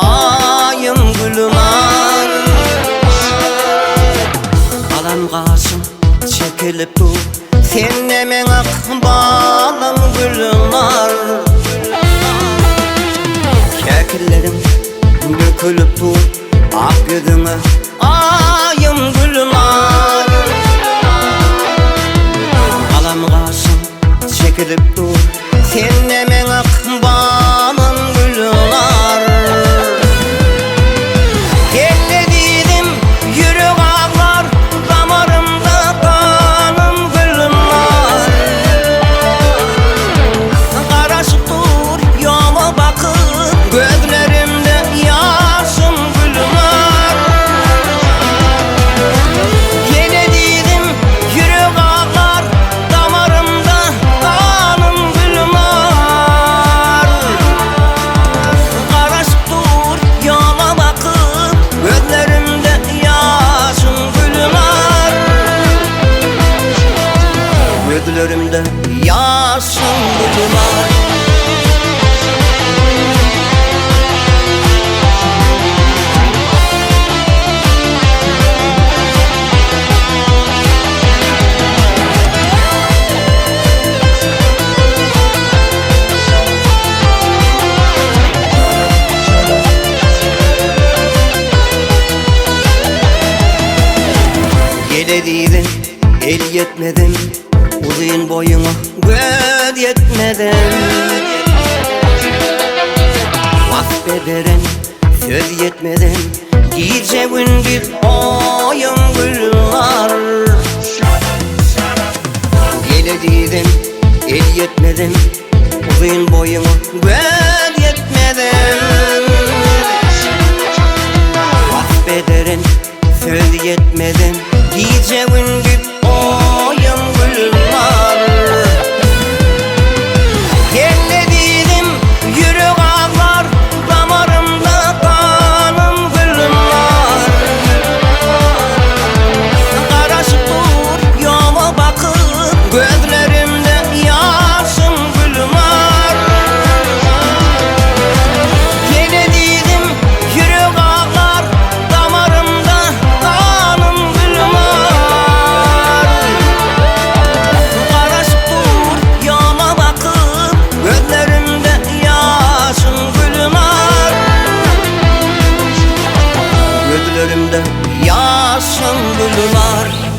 ayım gülüm ar. Alan kaşım çekilip dur, sen nemen ak balım gülüm ar. Kekillerim dökülüp dur, ak gözüne ayım gülüm ar. Alan kaşım çekilip dur, sen nemen ak balım gülüm ar. Elledim yürek ağlar, damarımda kanım gülüm ar. Karışık dur yola bakıp, gözlerimde yaşım gülüm ar. Elledim yürek ağlar, damarımda kanım gülüm ar. Karışık dur yola bakıp, gözlerimde yaşım gülüm ar. Gözlerimde yaşım gülüm ar. Gelediydim, el yetmedim, uzun boyuna göz yetmedim. Vasfederim, söz yetmedim, gece gündüz oyun gülüm var. Gelediydim, el yetmedim, uzun boyuna göz yetmedim. Vasfederim, söz yetmedim, gece gündüz oyun gülüm var. Elledim yürek ağlar, damarımda kanım gülüm var. Karışık dur yola bakıp, gözlerimde yaşım gülüm var. Elledim yürek ağlar, damarımda kanım gülüm var. Karışık dur yola bakıp, gözlerimde yaşım gülüm var. Gözlerimde yaşım gülüm var.